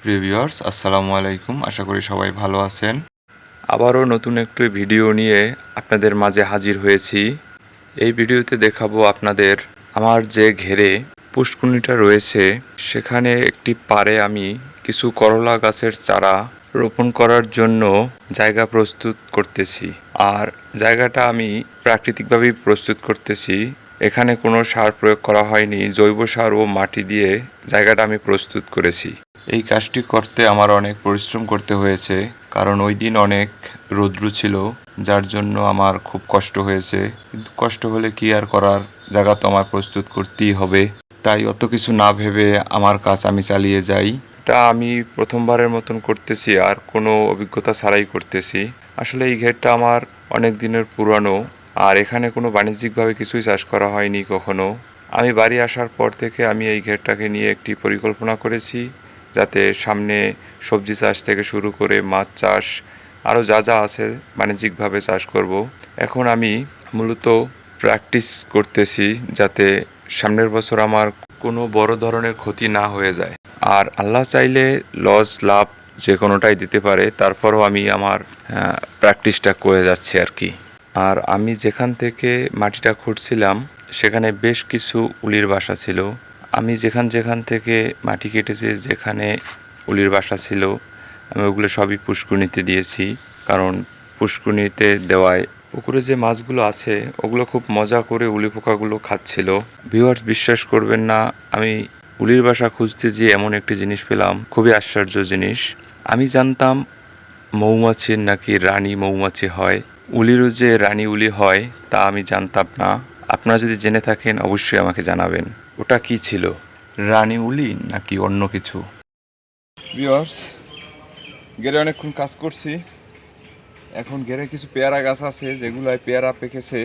প্রিয় ভিউয়ার্স, আসসালামু আলাইকুম। আশা করি সবাই ভালো আছেন। আবারও নতুন একটি ভিডিও নিয়ে আপনাদের মাঝে হাজির হয়েছি। এই ভিডিওতে দেখাবো আপনাদের আমার যে ঘেরে পুষ্কুনিটা রয়েছে সেখানে একটি পাড়ে আমি কিছু করলা গাছের চারা রোপণ করার জন্য জায়গা প্রস্তুত করতেছি। আর জায়গাটা আমি প্রাকৃতিকভাবেই প্রস্তুত করতেছি। এখানে কোনো সার প্রয়োগ করা হয়নি, জৈব সার ও মাটি দিয়ে জায়গাটা আমি প্রস্তুত করেছি। এই কাজটি করতে আমার অনেক পরিশ্রম করতে হয়েছে, কারণ ওই দিন অনেক রৌদ্র ছিল, যার জন্য আমার খুব কষ্ট হয়েছে। কিন্তু কষ্ট হলে কি আর করার, জায়গা তো আমার প্রস্তুত করতেই হবে। তাই অত কিছু না ভেবে আমার কাজ আমি চালিয়ে যাই। এটা আমি প্রথমবারের মতন করতেছি আর কোনো অভিজ্ঞতা ছাড়াই করতেছি। আসলে এই ঘেরটা আমার অনেক দিনের পুরানো, আর এখানে কোনো বাণিজ্যিকভাবে কিছুই চাষ করা হয়নি কখনো। আমি বাড়ি আসার পর থেকে আমি এই ঘেরটাকে নিয়ে একটি পরিকল্পনা করেছি, যাতে সামনে সবজি চাষ থেকে শুরু করে মাছ চাষ আরও যা যা আছে বাণিজ্যিকভাবে চাষ করব। এখন আমি মূলত প্র্যাকটিস করতেছি যাতে সামনের বছর আমার কোনো বড় ধরনের ক্ষতি না হয়ে যায়। আর আল্লাহ চাইলে লস লাভ যে কোনোটাই দিতে পারে, তারপরও আমি আমার প্র্যাকটিসটা করে যাচ্ছি আর কি। আর আমি যেখান থেকে মাটিটা খুঁড়ছিলাম সেখানে বেশ কিছু উলির বাসা ছিল। আমি যেখান থেকে মাটি কেটেছি, যেখানে উলির বাসা ছিল, আমি ওগুলো সবই পুষ্কুনিতে দিয়েছি। কারণ পুষ্কুনিতে দেওয়ায় পুকুরে যে মাছগুলো আছে ওগুলো খুব মজা করে উলি পোকাগুলো খাচ্ছিল। ভিউয়ার্স, বিশ্বাস করবেন না, আমি উলির বাসা খুঁজতে গিয়ে এমন একটি জিনিস পেলাম, খুবই আশ্চর্য জিনিস। আমি জানতাম মৌমাছির নাকি রানী মৌমাছি হয়, উলিরও যে রানী উলি হয় তা আমি জানতাম না। আপনারা যদি জেনে থাকেন অবশ্যই আমাকে জানাবেন, ওটা কি ছিল, রানী উলি নাকি অন্য কিছু। ভিউয়ার্স, গেরে অনেকক্ষণ কাজ করছি। এখন গেরে কিছু পেয়ারা গাছ আছে যেগুলোয় পেয়ারা পেকেছে,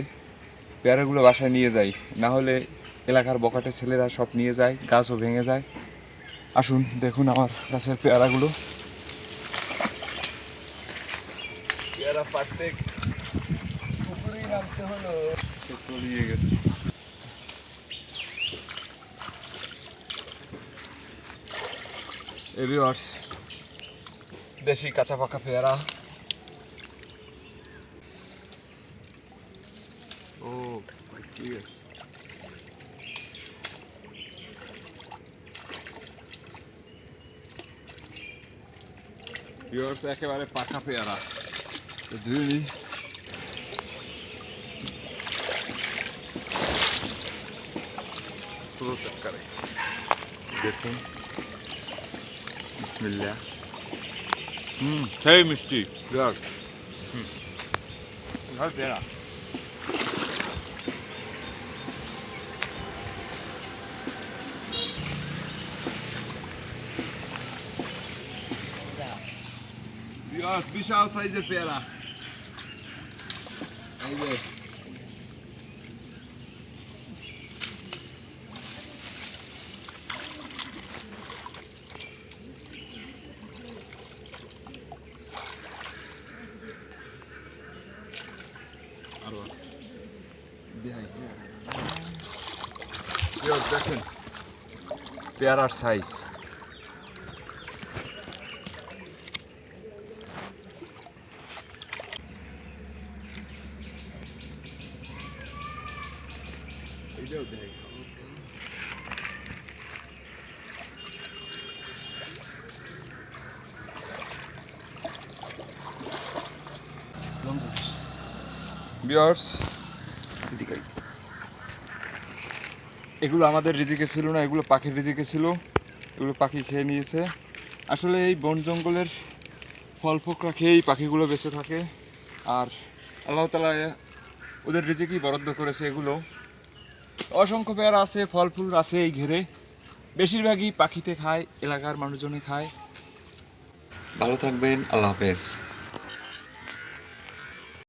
পেয়ারাগুলো বাসায় নিয়ে যাই, না হলে এলাকার বকাটে ছেলেরা সব নিয়ে যায়, গাছও ভেঙে যায়। আসুন দেখুন আমার গাছের পেয়ারাগুলো। পেয়ারা পাড়তে পুকুরেই নামতে হলো, তলিয়ে গেছে। এই ভিউয়ার্স, দেশি কাঁচা পাকা পেয়ারা। ও ঠিক আছে। ভিউয়ার্স, একেবারে পাকা পেয়ারা। ধুয়ে নিই। পুরো চেক করে দেখুন। বিসমিল্লাহ। সেই মিষ্টি ভিউয়ার্স। ভালো পেয়ারা। ভিউয়ার্স, বিশাল সাইজের পেয়ারা। এই যে আরো আছে, দেখাই। ভিউয়ার্স দেখেন পেয়ারার সাইজ। এইটাও দেখাই। ভিউয়ার্স, এগুলো আমাদের রিজিকে ছিল না, এগুলো পাখির রিজিকে ছিল। এগুলো পাখি খেয়ে নিয়েছে। আসলে এই বন জঙ্গলের ফল ফকরা খেয়েই পাখিগুলো বেঁচে থাকে, আর আল্লাহ তাআলা ওদের রিজিকই বরাদ্দ করেছে এগুলো। অসংখ্য পেয়ারা আছে, ফল ফুল আছে এই ঘেরে। বেশিরভাগই পাখিতে খায়, এলাকার মানুষজনে খায়। ভালো থাকবেন, আল্লাহ হাফেজ।